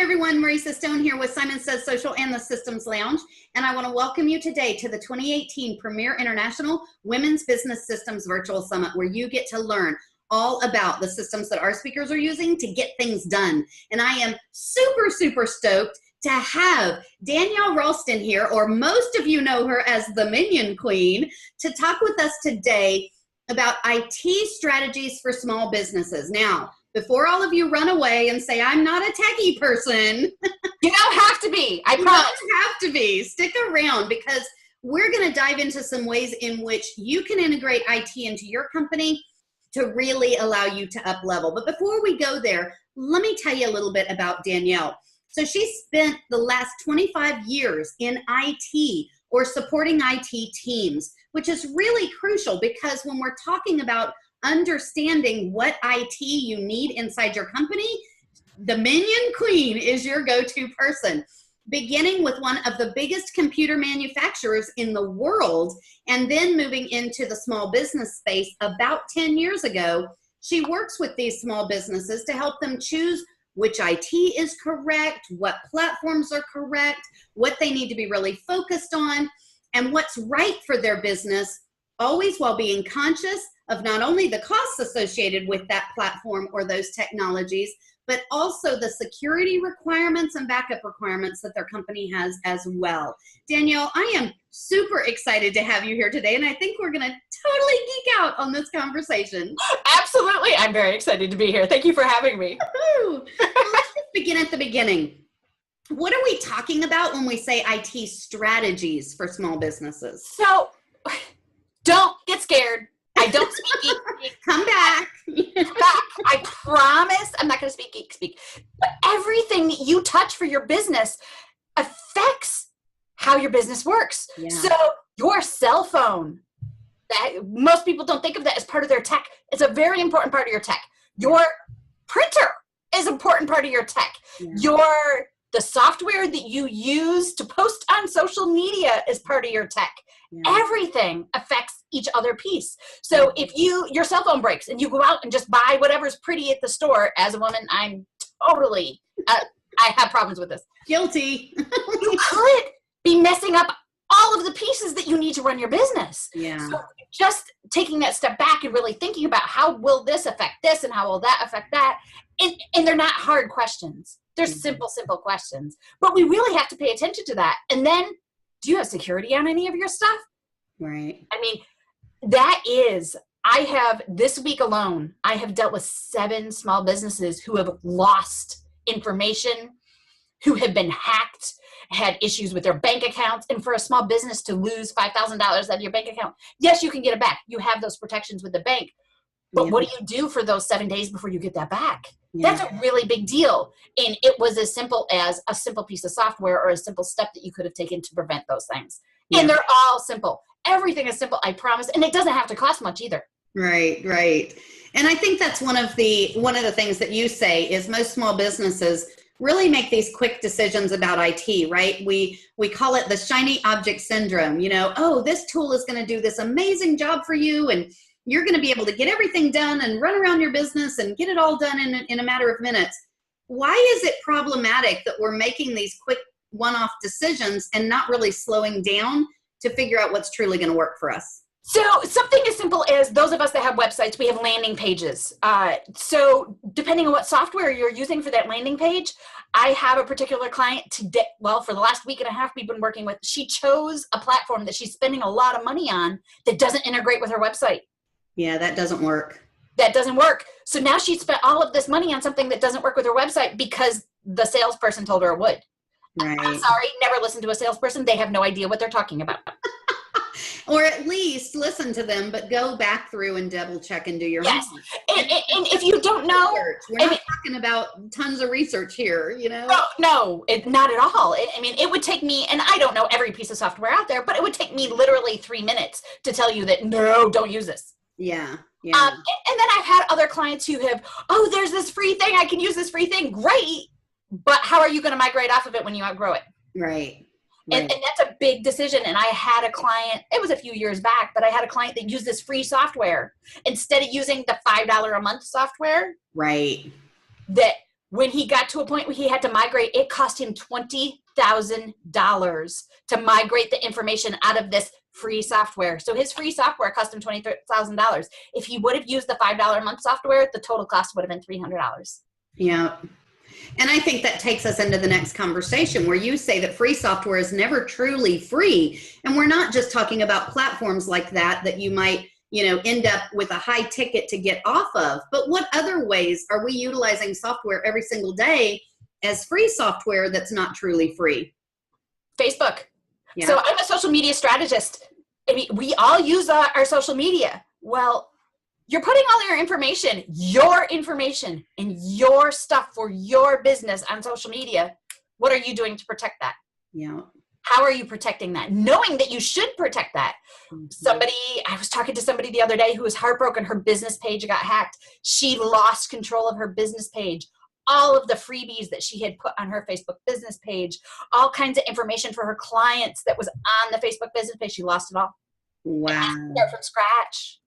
everyone. Marisa Stone here with Simon Says Social and the Systems Lounge. And I want to welcome you today to the 2018 Premier International Women's Business Systems Virtual Summit, where you get to learn all about the systems that our speakers are using to get things done. And I am super, super stoked to have Danielle Ralston here, or most of you know her as the Minion Queen, to talk with us today about IT strategies for small businesses. Now, before all of you run away and say, I'm not a techie person. You don't have to be, I promise. You don't have to be. Stick around, because we're going to dive into some ways in which you can integrate IT into your company to really allow you to up level. But before we go there, let me tell you a little bit about Danielle. So she spent the last 25 years in IT, or supporting IT teams, which is really crucial, because when we're talking about understanding what IT you need inside your company, the Minion Queen is your go-to person. Beginning with one of the biggest computer manufacturers in the world, and then moving into the small business space about 10 years ago, she works with these small businesses to help them choose which IT is correct, what platforms are correct, what they need to be really focused on, and what's right for their business, always while being conscious of not only the costs associated with that platform or those technologies, but also the security requirements and backup requirements that their company has as well. Danielle, I am super excited to have you here today, and I think we're gonna totally geek out on this conversation. Absolutely, I'm very excited to be here. Thank you for having me. Well, let's just begin at the beginning. What are we talking about when we say IT strategies for small businesses? So, don't get scared. I don't speak geek. Come back. Come back. I promise I'm not going to speak geek speak. But everything that you touch for your business affects how your business works. Yeah. So your cell phone, that most people don't think of that as part of their tech. It's a very important part of your tech. Your printer is an important part of your tech. Yeah. The software that you use to post on social media is part of your tech. Yeah. Everything affects each other piece. So if your cell phone breaks and you go out and just buy whatever's pretty at the store, as a woman, I'm totally, I have problems with this. Guilty. You could be messing up all of the pieces that you need to run your business. Yeah. So just taking that step back and really thinking about how will this affect this and how will that affect that. And they're not hard questions. They're simple questions. But we really have to pay attention to that. And then, do you have security on any of your stuff? Right. I mean, this week alone, I have dealt with 7 small businesses who have lost information, who have been hacked, had issues with their bank accounts. And for a small business to lose $5,000 out of your bank account, yes, you can get it back. You have those protections with the bank. But what do you do for those 7 days before you get that back? Yeah. That's a really big deal. And it was as simple as a simple piece of software or a simple step that you could have taken to prevent those things. Yeah. And they're all simple. Everything is simple, I promise. And it doesn't have to cost much either. Right, right. And I think that's one of the things that you say is most small businesses really make these quick decisions about IT, right? We call it the shiny object syndrome. You know, oh, this tool is going to do this amazing job for you, and you're going to be able to get everything done and run around your business and get it all done in a matter of minutes. Why is it problematic that we're making these quick one-off decisions and not really slowing down to figure out what's truly going to work for us? So something as simple as those of us that have websites, we have landing pages. So depending on what software you're using for that landing page, I have a particular client today, well, for the last week and a half we've been working with, she chose a platform that she's spending a lot of money on that doesn't integrate with her website. Yeah, that doesn't work. That doesn't work. So now she spent all of this money on something that doesn't work with her website because the salesperson told her it would. Right. I'm sorry, never listen to a salesperson. They have no idea what they're talking about. Or at least listen to them, but go back through and double check and do your homework. And if you don't know, we're not talking about tons of research here, you know? No, not at all. It would take me, and I don't know every piece of software out there, but it would take me literally 3 minutes to tell you that, no, don't use this. Yeah. And then I've had other clients who have, oh, there's this free thing. I can use this free thing. Great. But how are you going to migrate off of it when you outgrow it? Right. And that's a big decision. And I had a client, it was a few years back, but I had a client that used this free software instead of using the $5 a month software. Right. That When he got to a point where he had to migrate, it cost him $20,000 to migrate the information out of this free software. So his free software cost him $20,000. If he would have used the $5 a month software, the total cost would have been $300. Yeah. And I think that takes us into the next conversation where you say that free software is never truly free. And we're not just talking about platforms like that you might, end up with a high ticket to get off of. But what other ways are we utilizing software every single day as free software that's not truly free? Facebook. Yeah. So I'm a social media strategist. I mean, we all use our social media. Well, you're putting all your information and your stuff for your business on social media. What are you doing to protect that? Yeah. How are you protecting that? Knowing that you should protect that. Mm-hmm. I was talking to somebody the other day who was heartbroken. Her business page got hacked. She lost control of her business page. All of the freebies that she had put on her Facebook business page, all kinds of information for her clients that was on the Facebook business page. She lost it all. Wow. Start from scratch.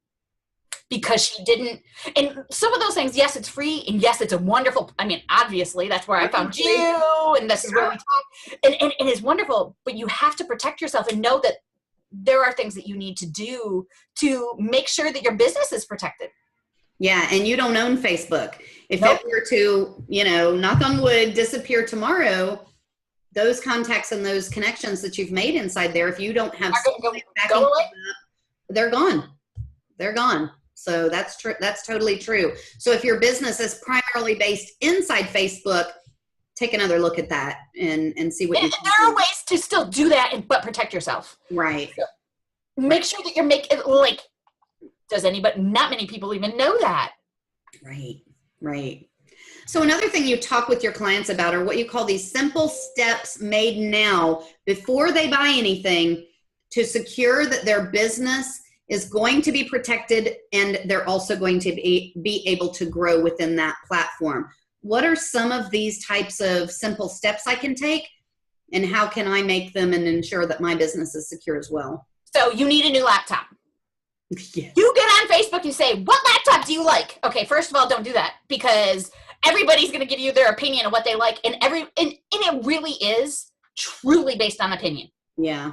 Because she didn't, and some of those things, yes, it's free, and yes, it's a wonderful, obviously, that's where I found you, and this is where we talk, and it's wonderful, but you have to protect yourself and know that there are things that you need to do to make sure that your business is protected. Yeah, and you don't own Facebook. If Nope. it were to, knock on wood, disappear tomorrow, those contacts and those connections that you've made inside there, if you don't have go away. they're gone. They're gone. So that's true. That's totally true. So if your business is primarily based inside Facebook, take another look at that and see what you can there are ways to still do that, but protect yourself. Right. So make sure that you're making, not many people even know that. Right. So another thing you talk with your clients about are what you call these simple steps made now before they buy anything to secure that their business is going to be protected and they're also going to be able to grow within that platform. What are some of these types of simple steps I can take, and how can I make them and ensure that my business is secure as well? So you need a new laptop. Yes. You get on Facebook, you say, what laptop do you like? Okay, first of all, don't do that, because everybody's going to give you their opinion of what they like, and it really is truly based on opinion. Yeah.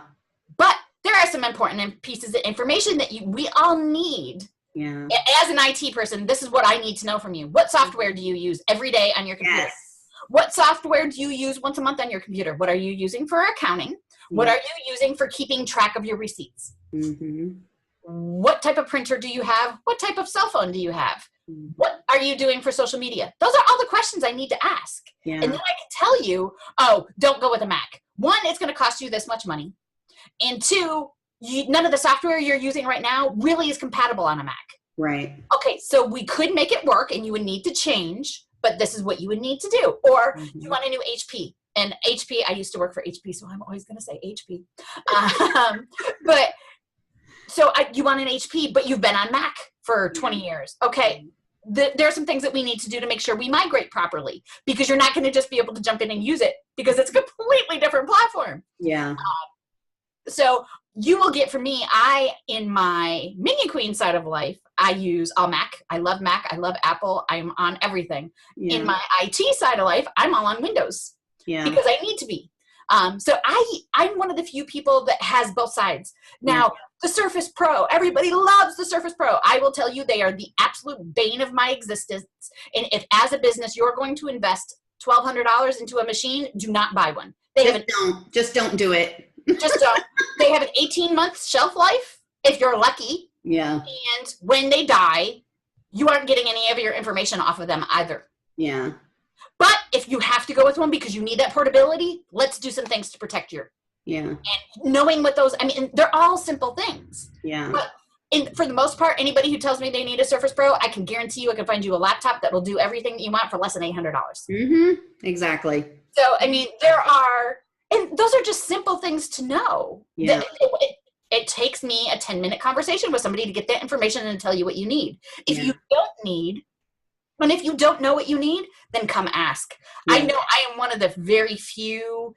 But there are some important pieces of information that we all need. Yeah. As an IT person, this is what I need to know from you. What software do you use every day on your computer? Yes. What software do you use once a month on your computer? What are you using for accounting? What are you using for keeping track of your receipts? Mm-hmm. What type of printer do you have? What type of cell phone do you have? What are you doing for social media? Those are all the questions I need to ask. Yeah. And then I can tell you, don't go with a Mac. One, it's going to cost you this much money. And two, none of the software you're using right now really is compatible on a Mac. Right. Okay, so we could make it work and you would need to change, but this is what you would need to do. Or you want a new HP. And HP, I used to work for HP, so I'm always going to say HP. But so you want an HP, but you've been on Mac for 20 years. Okay, there are some things that we need to do to make sure we migrate properly, because you're not going to just be able to jump in and use it because it's a completely different platform. Yeah. So you will get from me, in my Minion Queen side of life, I use all Mac. I love Mac. I love Apple. I'm on everything. Yeah. In my IT side of life, I'm all on Windows. Yeah. Because I need to be. So I'm one of the few people that has both sides. Now, the Surface Pro, everybody loves the Surface Pro. I will tell you, they are the absolute bane of my existence. And if as a business, you're going to invest $1,200 into a machine, do not buy one. Just don't do it. Just don't. They have an 18-month shelf life if you're lucky. Yeah. And when they die, you aren't getting any of your information off of them either. Yeah. But if you have to go with one because you need that portability, let's do some things to protect your. Yeah. And knowing what those, they're all simple things. Yeah. But for the most part, anybody who tells me they need a Surface Pro, I can guarantee you I can find you a laptop that will do everything that you want for less than $800. Mm-hmm. Exactly. So, there are, and those are just simple things to know. Yeah. It takes me a 10-minute conversation with somebody to get that information and tell you what you need. If you don't know what you need, then come ask. Yeah. I know I am one of the very few.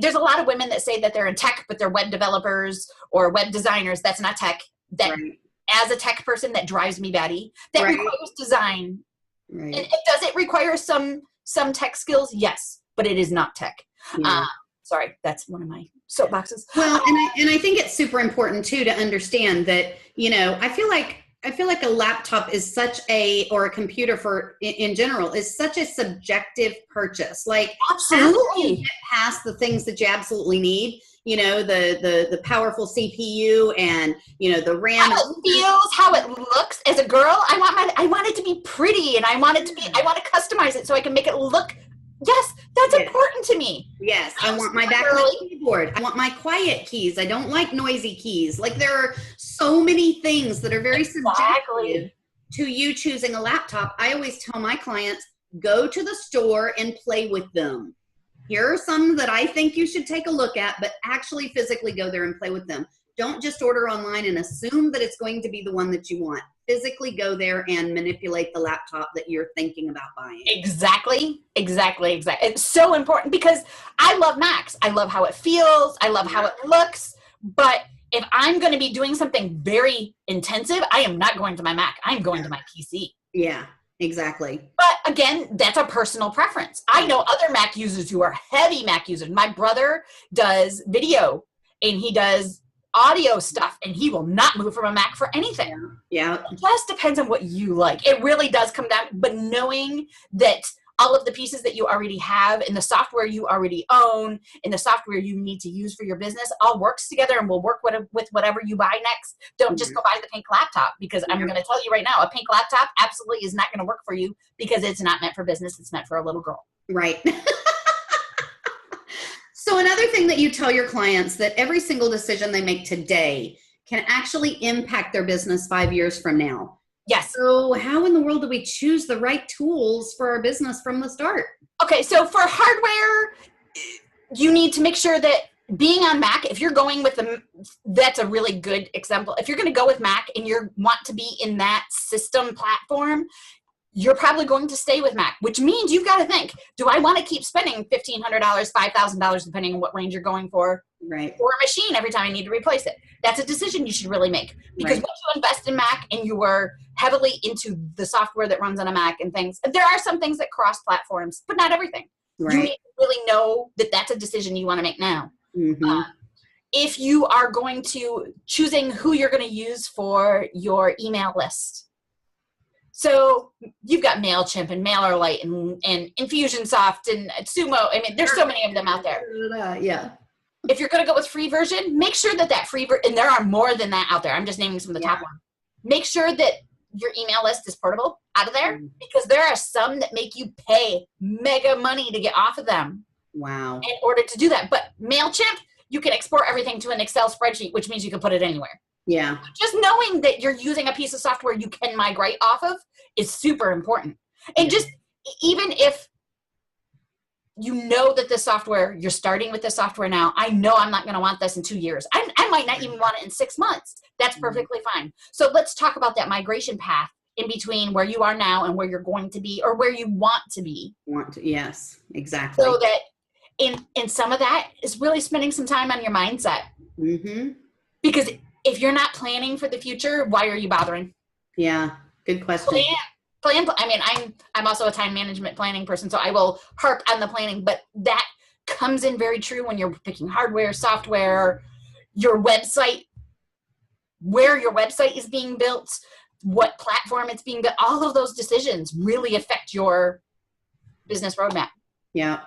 There's a lot of women that say that they're in tech, but they're web developers or web designers. That's not tech. As a tech person, that drives me batty. That requires design. Right. And does it require some some tech skills, yes, but it is not tech. Yeah. Sorry, that's one of my soapboxes. Well, and I think it's super important too to understand that, I feel like a laptop is or a computer in general is such a subjective purchase. Like, absolutely, you get past the things that you absolutely need, the powerful CPU and, the RAM. How it feels, how it looks. As a girl, I want it to be pretty, and I want to customize it so I can make it look. Yes, that's important to me. Yes, I want my backlit keyboard. I want my quiet keys. I don't like noisy keys. Like, there are so many things that are very subjective to you choosing a laptop. I always tell my clients, go to the store and play with them. Here are some that I think you should take a look at, but actually physically go there and play with them. Don't just order online and assume that it's going to be the one that you want. Physically go there and manipulate the laptop that you're thinking about buying. Exactly. It's so important because I love Macs. I love how it feels. I love how it looks. But if I'm going to be doing something very intensive, I am not going to my Mac. I'm going to my PC. Yeah, exactly. But again, that's a personal preference. I know other Mac users who are heavy Mac users. My brother does video and he does audio stuff, and he will not move from a Mac for anything. Yeah. It just depends on what you like. It really does come down, but knowing that all of the pieces that you already have and the software you already own and the software you need to use for your business all works together and will work with whatever you buy next. Don't just go buy the pink laptop, because I'm going to tell you right now, a pink laptop absolutely is not going to work for you because it's not meant for business. It's meant for a little girl. Right. So another thing that you tell your clients, that every single decision they make today can actually impact their business 5 years from now. Yes. So how in the world do we choose the right tools for our business from the start? Okay, so for hardware, you need to make sure that being on Mac, if you're going with that's a really good example. If you're going to go with Mac and you want to be in that system platform, you're probably going to stay with Mac, which means you've got to think, do I want to keep spending $1,500, $5,000, depending on what range you're going for, for a machine every time I need to replace it? That's a decision you should really make, because once you invest in Mac and you are heavily into the software that runs on a Mac and things, there are some things that cross platforms, but not everything. You need to really know that that's a decision you want to make now. Mm-hmm. If you are going to choosing who you're going to use for your email list. So you've got MailChimp and MailerLite and Infusionsoft and Sumo. I mean, there's so many of them out there. Yeah. If you're going to go with free version, make sure that free version, and there are more than that out there. I'm just naming some of the top ones. Make sure that your email list is portable out of there, because there are some that make you pay mega money to get off of them. Wow. In order to do that. But MailChimp, you can export everything to an Excel spreadsheet, which means you can put it anywhere. Yeah. Just knowing that you're using a piece of software you can migrate off of is super important. And just even if you know that the software, you're starting with the software now, I know I'm not going to want this in 2 years. I might not even want it in 6 months. That's perfectly fine. So let's talk about that migration path in between where you are now and where you're going to be, or where you want to be. Yes, exactly. So that in some of that is really spending some time on your mindset. Mm-hmm. Because if you're not planning for the future, why are you bothering? Yeah, good question. Plan. I mean, I'm also a time management planning person, so I will harp on the planning, but that comes in very true when you're picking hardware, software, your website, where your website is being built, what platform it's being built. All of those decisions really affect your business roadmap. Yeah.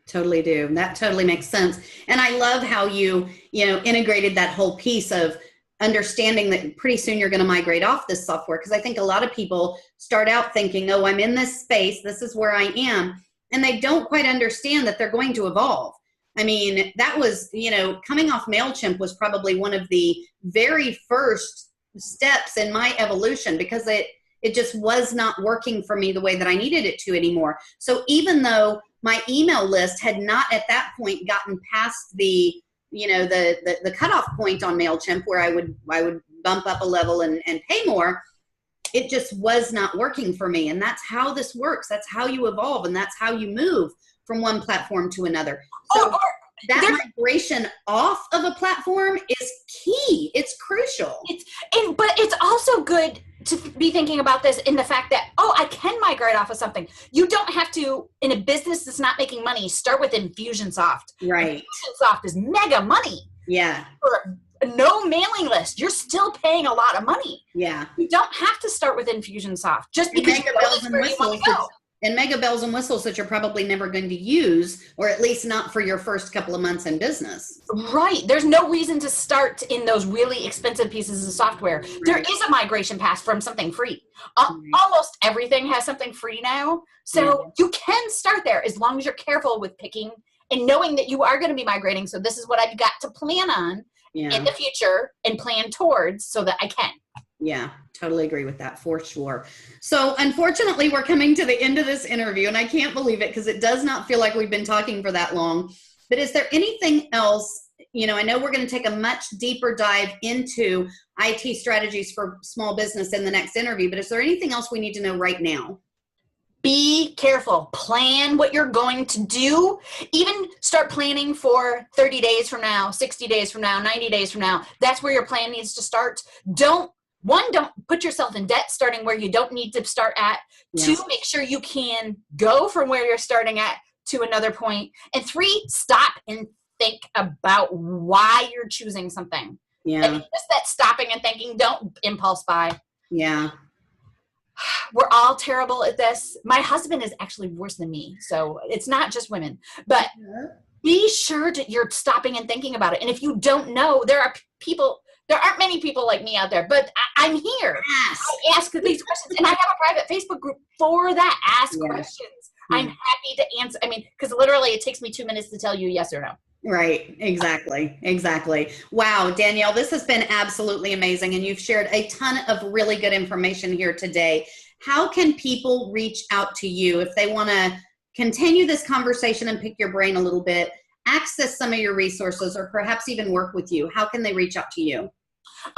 Totally do. That totally makes sense. And I love how you integrated that whole piece of understanding that pretty soon you're going to migrate off this software. Because I think a lot of people start out thinking, oh, I'm in this space, this is where I am. And they don't quite understand that they're going to evolve. I mean, that was, coming off MailChimp was probably one of the very first steps in my evolution, because it just was not working for me the way that I needed it to anymore. So even though my email list had not at that point gotten past the cutoff point on MailChimp where I would bump up a level and pay more, it just was not working for me. And that's how this works. That's how you evolve, and that's how you move from one platform to another. So that migration off of a platform is key. It's crucial. But it's also good to be thinking about this in the fact that, oh, I can migrate off of something. You don't have to, in a business that's not making money, start with Infusionsoft. Right. Infusionsoft is mega money. Yeah. For no mailing list, you're still paying a lot of money. Yeah. You don't have to start with Infusionsoft just because you know that's where you want to go. And mega bells and whistles that you're probably never going to use, or at least not for your first couple of months in business. Right. There's no reason to start in those really expensive pieces of software. Right. There is a migration path from something free. Almost everything has something free now. So you can start there as long as you're careful with picking and knowing that you are going to be migrating. So this is what I've got to plan on in the future and plan towards so that I can. Yeah, totally agree with that for sure. So unfortunately, we're coming to the end of this interview, and I can't believe it because it does not feel like we've been talking for that long. But is there anything else? You know, I know we're going to take a much deeper dive into IT strategies for small business in the next interview, but is there anything else we need to know right now? Be careful. Plan what you're going to do. Even start planning for 30 days from now, 60 days from now, 90 days from now. That's where your plan needs to start. Don't put yourself in debt starting where you don't need to start at. Yes. 2, make sure you can go from where you're starting at to another point. And 3, stop and think about why you're choosing something. Yeah. And just that stopping and thinking, don't impulse buy. Yeah. We're all terrible at this. My husband is actually worse than me. So it's not just women, but be sure that you're stopping and thinking about it. And if you don't know, there aren't many people like me out there, but I'm here. Yes. I ask these questions, and I have a private Facebook group for that. Ask questions. I'm happy to answer. I mean, because literally it takes me 2 minutes to tell you yes or no. Right. Exactly. Wow, Danielle, this has been absolutely amazing. And you've shared a ton of really good information here today. How can people reach out to you if they want to continue this conversation and pick your brain a little bit, access some of your resources, or perhaps even work with you? How can they reach out to you?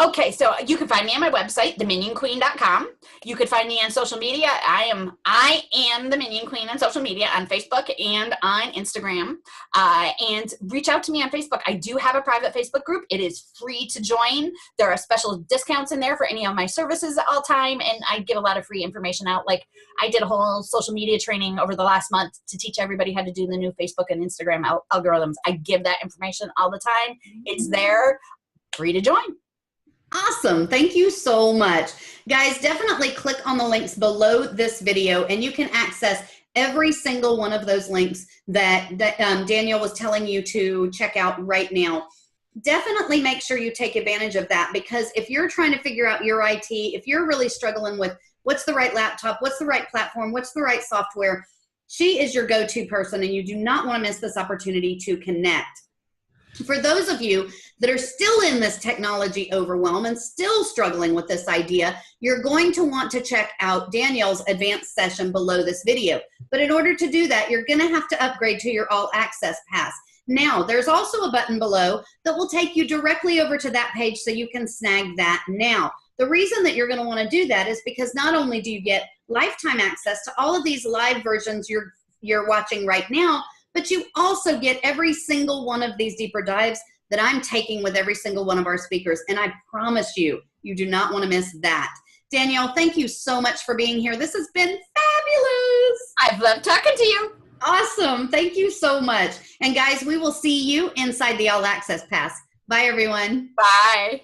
Okay, so you can find me on my website, theminionqueen.com. You could find me on social media. I am the Minion Queen on social media, on Facebook and on Instagram. And reach out to me on Facebook. I do have a private Facebook group. It is free to join. There are special discounts in there for any of my services at all time, and I give a lot of free information out. Like I did a whole social media training over the last month to teach everybody how to do the new Facebook and Instagram algorithms. I give that information all the time. It's there, free to join. Awesome. Thank you so much. Guys, definitely click on the links below this video and you can access every single one of those links that Danielle was telling you to check out right now. Definitely make sure you take advantage of that, because if you're trying to figure out your IT, if you're really struggling with what's the right laptop, what's the right platform, what's the right software, she is your go-to person, and you do not want to miss this opportunity to connect. For those of you that are still in this technology overwhelm and still struggling with this idea, you're going to want to check out Danielle's advanced session below this video. But in order to do that, you're going to have to upgrade to your All Access Pass. Now, there's also a button below that will take you directly over to that page so you can snag that now. The reason that you're going to want to do that is because not only do you get lifetime access to all of these live versions you're watching right now, but you also get every single one of these deeper dives that I'm taking with every single one of our speakers. And I promise you, you do not want to miss that. Danielle, thank you so much for being here. This has been fabulous. I've loved talking to you. Awesome. Thank you so much. And guys, we will see you inside the All Access Pass. Bye, everyone. Bye.